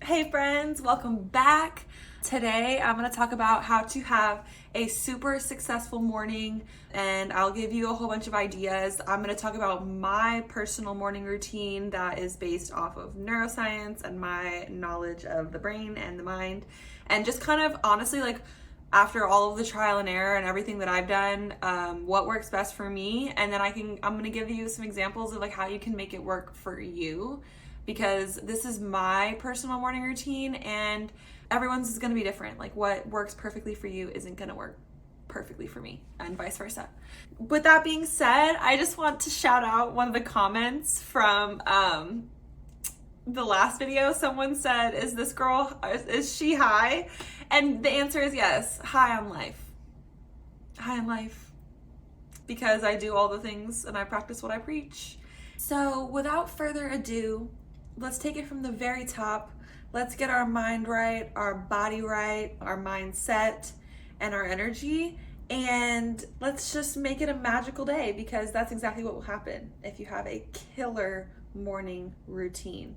Hey friends, welcome back. Today I'm going to talk about how to have a super successful morning, and I'll give you a whole bunch of ideas. I'm going to talk about my personal morning routine that is based off of neuroscience and my knowledge of the brain and the mind, and just kind of honestly, like, after all of the trial and error and everything that I've done, what works best for me. And then I'm going to give you some examples of like how you can make it work for you, because this is my personal morning routine and everyone's is going to be different. Like what works perfectly for you isn't going to work perfectly for me, and vice versa. With that being said, I just want to shout out one of the comments from the last video. Someone said, is she high? And the answer is yes, high on life. High on life. Because I do all the things and I practice what I preach. So without further ado, let's take it from the very top. Let's get our mind right, our body right, our mindset, and our energy. And let's just make it a magical day, because that's exactly what will happen if you have a killer morning routine.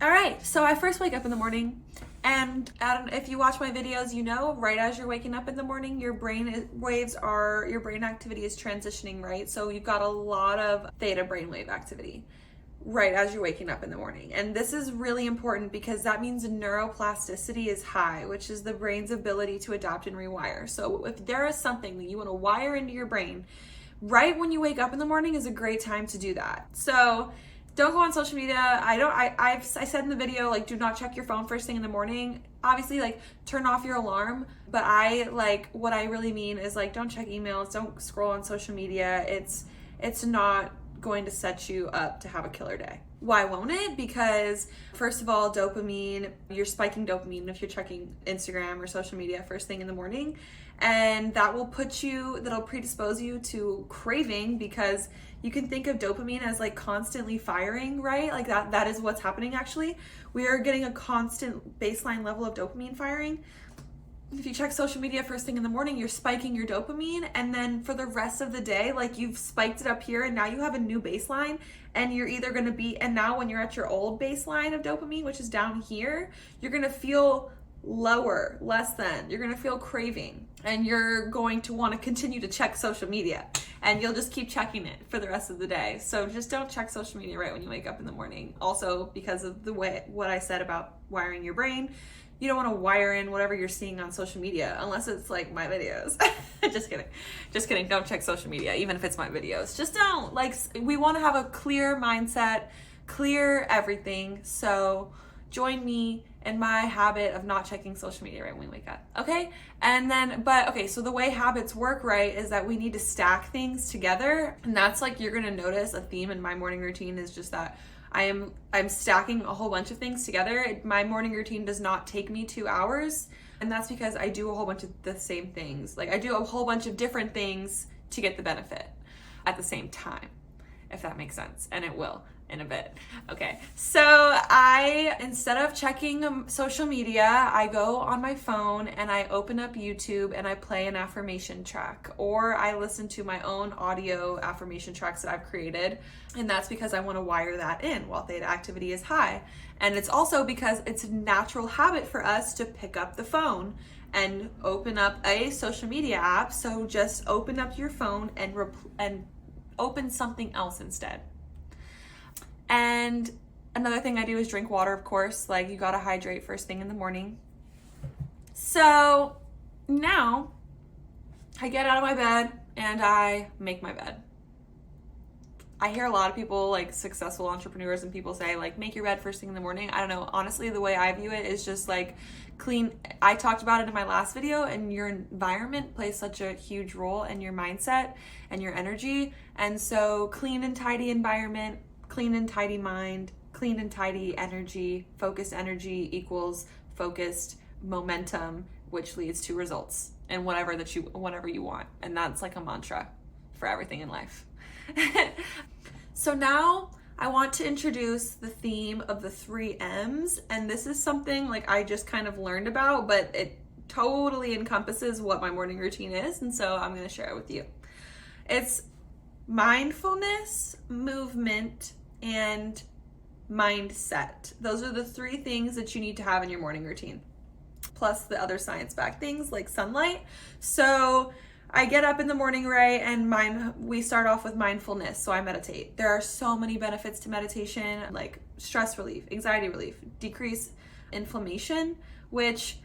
All right, so I first wake up in the morning, and if you watch my videos, you know, right as you're waking up in the morning, your brain activity is transitioning, right? So you've got a lot of theta brainwave activity right as you're waking up in the morning. And this is really important because that means neuroplasticity is high, which is the brain's ability to adapt and rewire. So if there is something that you want to wire into your brain, right when you wake up in the morning is a great time to do that. So don't go on social media. I said in the video, like, do not check your phone first thing in the morning. Obviously, like, turn off your alarm. But what I really mean is, like, don't check emails, don't scroll on social media. It's not going to set you up to have a killer day. Why won't it? Because first of all, dopamine, you're spiking dopamine if you're checking Instagram or social media first thing in the morning. And that'll predispose you to craving, because you can think of dopamine as like constantly firing, right? Like that is what's happening actually. We are getting a constant baseline level of dopamine firing. If you check social media first thing in the morning, you're spiking your dopamine, and then for the rest of the day, like, you've spiked it up here and now you have a new baseline, and you're either going to be, and now when you're at your old baseline of dopamine, which is down here, you're going to feel lower, less than, you're going to feel craving, and you're going to want to continue to check social media, and you'll just keep checking it for the rest of the day. So just don't check social media right when you wake up in the morning. Also, because of what I said about wiring your brain, you don't want to wire in whatever you're seeing on social media, unless it's like my videos. Just kidding. Don't check social media, even if it's my videos. Just don't. Like, we want to have a clear mindset, clear everything. So join me in my habit of not checking social media right when we wake up. Okay? So the way habits work, right, is that we need to stack things together. And that's like, you're going to notice a theme in my morning routine is just that I'm stacking a whole bunch of things together. My morning routine does not take me 2 hours, and that's because I do a whole bunch of the same things. Like, I do a whole bunch of different things to get the benefit at the same time, if that makes sense, and it will in a bit. Okay, so instead of checking social media, I go on my phone and I open up YouTube and I play an affirmation track, or I listen to my own audio affirmation tracks that I've created. And that's because I want to wire that in while theta activity is high. And it's also because it's a natural habit for us to pick up the phone and open up a social media app. So just open up your phone and open something else instead. And another thing I do is drink water, of course. Like, you gotta hydrate first thing in the morning. So now I get out of my bed and I make my bed. I hear a lot of people, like successful entrepreneurs and people say, like, make your bed first thing in the morning. I don't know. Honestly, the way I view it is just like clean. I talked about it in my last video, and your environment plays such a huge role in your mindset and your energy. And so clean and tidy environment, clean and tidy mind, clean and tidy energy, focused energy equals focused momentum, which leads to results and whatever you want. And that's like a mantra for everything in life. So now I want to introduce the theme of the 3 M's. And this is something like I just kind of learned about, but it totally encompasses what my morning routine is. And so I'm going to share it with you. It's mindfulness, movement, and mindset. Those are the 3 things that you need to have in your morning routine, plus the other science-backed things like sunlight. So I get up in the morning, right, and we start off with mindfulness. So I meditate. There are so many benefits to meditation, like stress relief, anxiety relief, decrease inflammation, which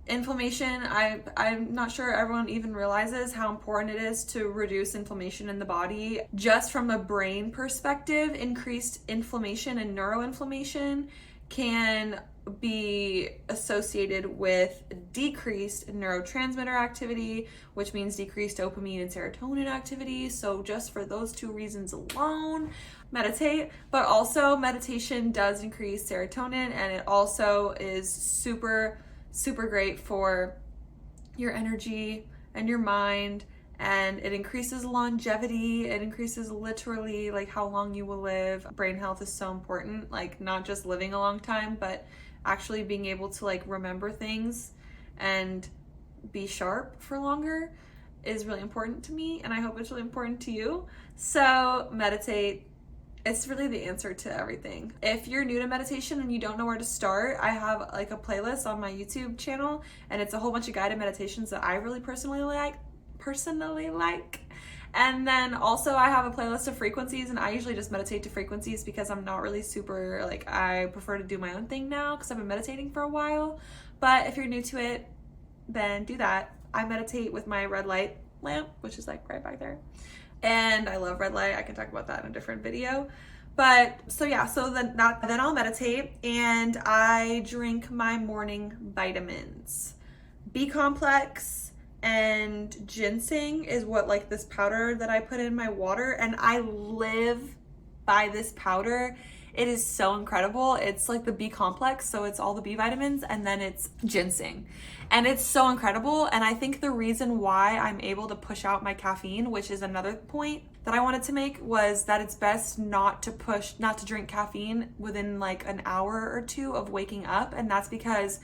inflammation, I'm not sure everyone even realizes how important it is to reduce inflammation in the body. Just from a brain perspective, increased inflammation and neuroinflammation can be associated with decreased neurotransmitter activity, which means decreased dopamine and serotonin activity. So just for those 2 reasons alone, meditate. But also meditation does increase serotonin, and it also is super great for your energy and your mind, and it increases longevity. It increases literally like how long you will live. Brain health is so important, like not just living a long time, but actually being able to like remember things and be sharp for longer is really important to me, and I hope it's really important to you. So meditate. It's really the answer to everything. If you're new to meditation and you don't know where to start, I have like a playlist on my YouTube channel, and it's a whole bunch of guided meditations that I really personally like. And then also I have a playlist of frequencies, and I usually just meditate to frequencies because I'm not really super, like, I prefer to do my own thing now because I've been meditating for a while. But if you're new to it, then do that. I meditate with my red light lamp, which is like right back there. And I love red light. I can talk about that in a different video. But so yeah, so then I'll meditate, and I drink my morning vitamins. B complex and ginseng is what, like, this powder that I put in my water, and I live by this powder. It is so incredible. It's like the B complex, so it's all the B vitamins, and then it's ginseng. And it's so incredible. And I think the reason why I'm able to push out my caffeine, which is another point that I wanted to make, was that it's best not to drink caffeine within like an hour or 2 of waking up. And that's because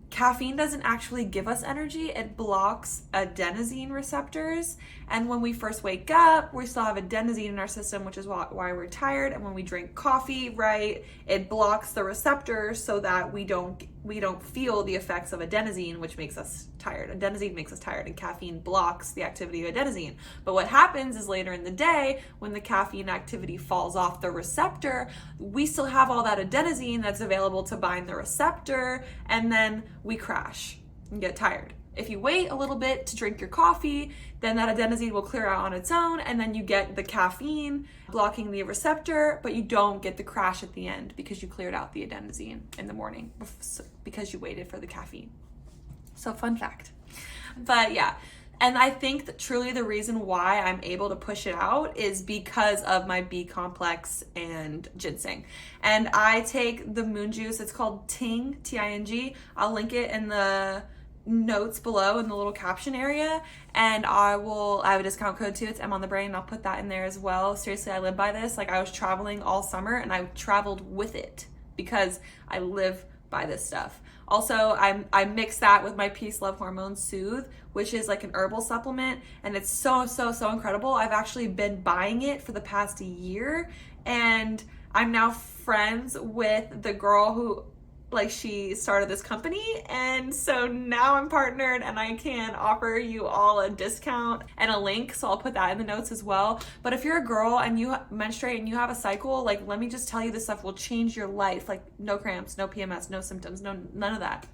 caffeine doesn't actually give us energy. It blocks adenosine receptors. And when we first wake up, we still have adenosine in our system, which is why we're tired. And when we drink coffee, right, it blocks the receptors so that we don't feel the effects of adenosine, which makes us tired. Adenosine makes us tired, and caffeine blocks the activity of adenosine. But what happens is later in the day, when the caffeine activity falls off the receptor, we still have all that adenosine that's available to bind the receptor, and then we crash and get tired. If you wait a little bit to drink your coffee, then that adenosine will clear out on its own, and then you get the caffeine blocking the receptor, but you don't get the crash at the end because you cleared out the adenosine in the morning because you waited for the caffeine. So fun fact. But yeah, and I think that truly the reason why I'm able to push it out is because of my B complex and ginseng. And I take the MoonJuice. It's called Ting, T-I-N-G. I'll link it in the notes below in the little caption area, and I have a discount code too. It's Emonthebrain. I'll put that in there as well. Seriously, I live by this. Like, I was traveling all summer and I traveled with it because I live by this stuff. Also, I mix that with my peace love hormone Soothe, which is like an herbal supplement, and it's so incredible. I've actually been buying it for the past year, and I'm now friends with the girl who, like, she started this company, and so now I'm partnered and I can offer you all a discount and a link, so I'll put that in the notes as well. But if you're a girl and you menstruate and you have a cycle, like, let me just tell you, this stuff will change your life. Like, no cramps, no PMS, no symptoms, none of that.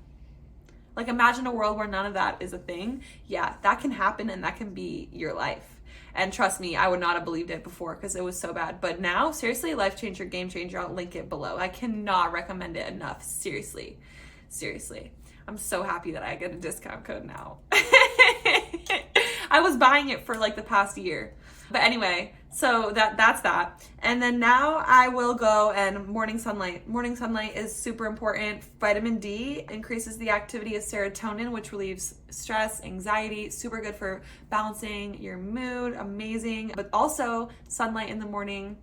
Like, imagine a world where none of that is a thing. Yeah, that can happen, and that can be your life. And trust me, I would not have believed it before because it was so bad. But now, seriously, life changer, game changer. I'll link it below. I cannot recommend it enough. Seriously. I'm so happy that I get a discount code now. I was buying it for like the past year. But anyway, so that's that. And then now I will go and morning sunlight. Morning sunlight is super important. Vitamin D increases the activity of serotonin, which relieves stress, anxiety, super good for balancing your mood, amazing. But also sunlight in the morning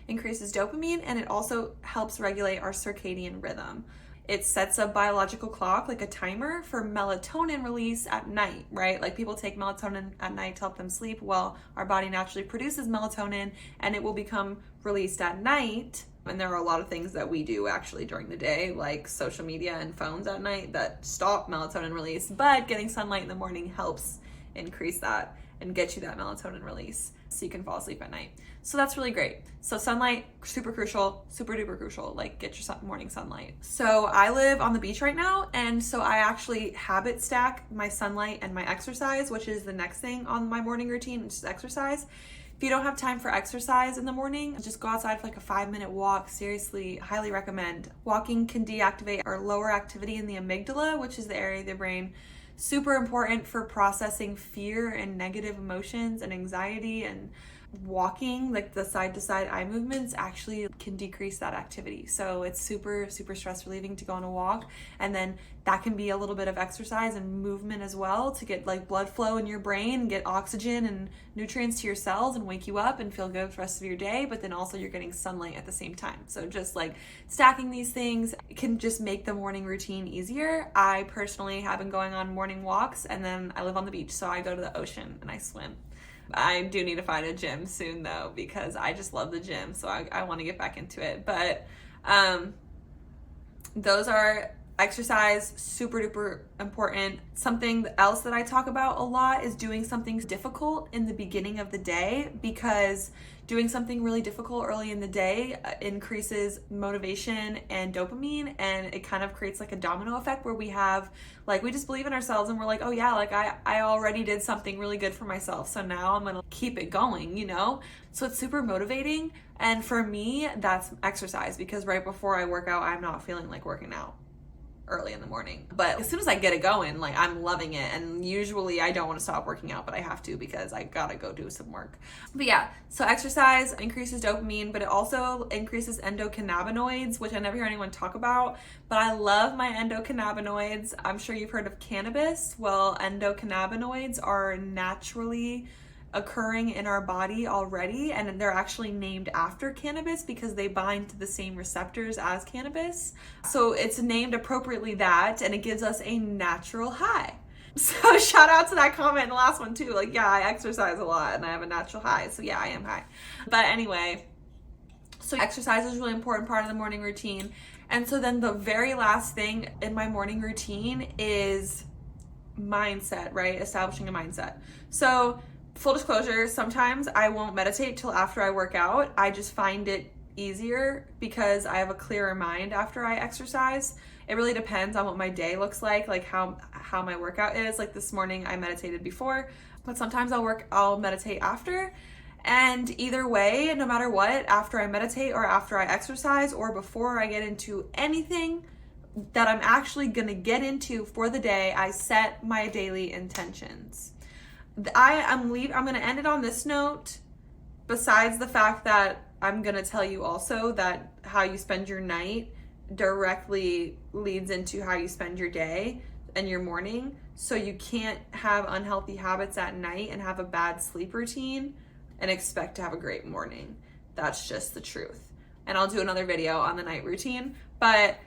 increases dopamine, and it also helps regulate our circadian rhythm. It sets a biological clock, like a timer, for melatonin release at night, right? Like, people take melatonin at night to help them sleep. Well, our body naturally produces melatonin, and it will become released at night And there are a lot of things that we do actually during the day, like social media and phones at night, that stop melatonin release, but getting sunlight in the morning helps increase that and get you that melatonin release so you can fall asleep at night. So that's really great. So sunlight, super crucial, super duper crucial, like get your morning sunlight. So I live on the beach right now, and so I actually habit stack my sunlight and my exercise, which is the next thing on my morning routine, which is exercise. If you don't have time for exercise in the morning, just go outside for like a 5-minute walk. Seriously, highly recommend. Walking can deactivate our lower activity in the amygdala, which is the area of the brain super important for processing fear and negative emotions and anxiety. And walking, like the side to side eye movements, actually can decrease that activity. So it's super, super stress relieving to go on a walk. And then that can be a little bit of exercise and movement as well to get like blood flow in your brain, get oxygen and nutrients to your cells and wake you up and feel good for the rest of your day. But then also you're getting sunlight at the same time. So just like stacking these things can just make the morning routine easier. I personally have been going on morning walks, and then I live on the beach, so I go to the ocean and I swim. I do need to find a gym soon though, because I just love the gym, so I want to get back into it. But those are exercise, super duper important. Something else that I talk about a lot is doing something difficult in the beginning of the day, because doing something really difficult early in the day increases motivation and dopamine, and it kind of creates like a domino effect where we have like, we just believe in ourselves and we're like, oh yeah, like I already did something really good for myself, so now I'm gonna keep it going, you know? So it's super motivating. And for me, that's exercise, because right before I work out, I'm not feeling like working out early in the morning. But as soon as I get it going, like I'm loving it. And usually I don't want to stop working out, but I have to because I gotta go do some work. But yeah, so exercise increases dopamine, but it also increases endocannabinoids, which I never hear anyone talk about, but I love my endocannabinoids. I'm sure you've heard of cannabis. Well, endocannabinoids are naturally occurring in our body already, and they're actually named after cannabis because they bind to the same receptors as cannabis. So it's named appropriately that, and it gives us a natural high. So shout out to that comment in the last one too. Like, yeah, I exercise a lot and I have a natural high. So yeah, I am high. But anyway, so exercise is a really important part of the morning routine. And so then the very last thing in my morning routine is mindset, right? Establishing a mindset. So full disclosure, sometimes I won't meditate till after I work out. I just find it easier because I have a clearer mind after I exercise. It really depends on what my day looks like how my workout is. Like this morning I meditated before, but sometimes I'll meditate after. And either way, no matter what, after I meditate or after I exercise or before I get into anything that I'm actually gonna get into for the day, I set my daily intentions. I'm going to end it on this note, besides the fact that I'm going to tell you also that how you spend your night directly leads into how you spend your day and your morning. So you can't have unhealthy habits at night and have a bad sleep routine and expect to have a great morning. That's just the truth. And I'll do another video on the night routine. But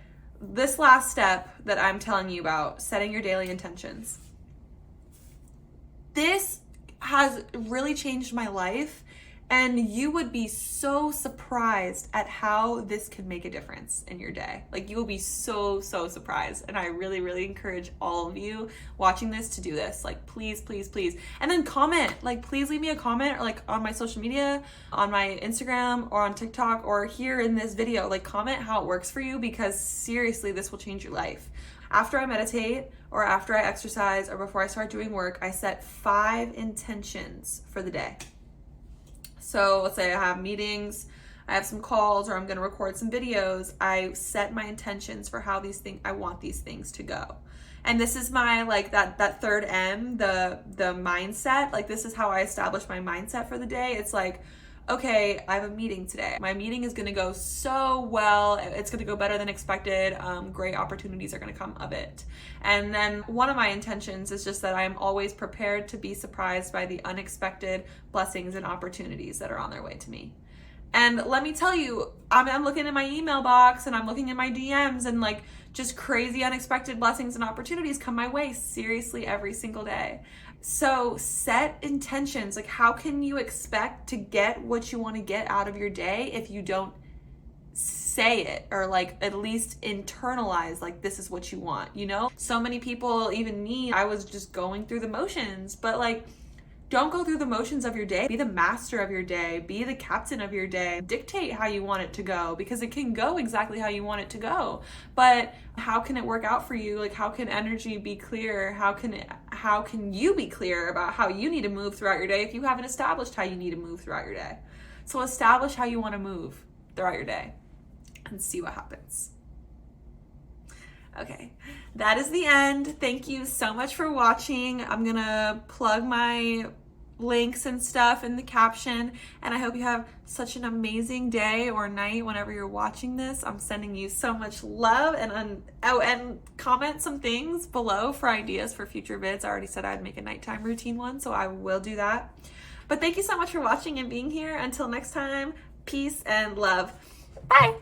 this last step that I'm telling you about, setting your daily intentions, this has really changed my life, and you would be so surprised at how this can make a difference in your day. Like, you will be so surprised, and I really, really encourage all of you watching this to do this. Like, please, please, please. And then comment. Like, please leave me a comment, or like on my social media, on my Instagram, or on TikTok, or here in this video. Like, comment how it works for you, because seriously, this will change your life. After I meditate, or after I exercise, or before I start doing work, I set 5 intentions for the day. So let's say I have meetings, I have some calls, or I'm going to record some videos. I set my intentions for how I want these things to go. And this is my, like, that third M, the mindset. Like, this is how I establish my mindset for the day. It's like, okay, I have a meeting today. My meeting is going to go so well. It's going to go better than expected. Great opportunities are going to come of it. And then one of my intentions is just that I'm always prepared to be surprised by the unexpected blessings and opportunities that are on their way to me. And let me tell you, I'm looking in my email box and I'm looking in my DMs, and like just crazy unexpected blessings and opportunities come my way seriously every single day. So set intentions. Like, how can you expect to get what you want to get out of your day if you don't say it, or like at least internalize like this is what you want, you know? So many people, even me, I was just going through the motions, but like, don't go through the motions of your day. Be the master of your day. Be the captain of your day. Dictate how you want it to go, because it can go exactly how you want it to go. But how can it work out for you? Like, how can energy be clear? How can you be clear about how you need to move throughout your day if you haven't established how you need to move throughout your day? So establish how you want to move throughout your day and see what happens. Okay, that is the end. Thank you so much for watching. I'm gonna plug my links and stuff in the caption, and I hope you have such an amazing day or night whenever you're watching this. I'm sending you so much love, and comment some things below for ideas for future vids. I already said I'd make a nighttime routine one, so I will do that. But thank you so much for watching and being here. Until next time, peace and love. Bye.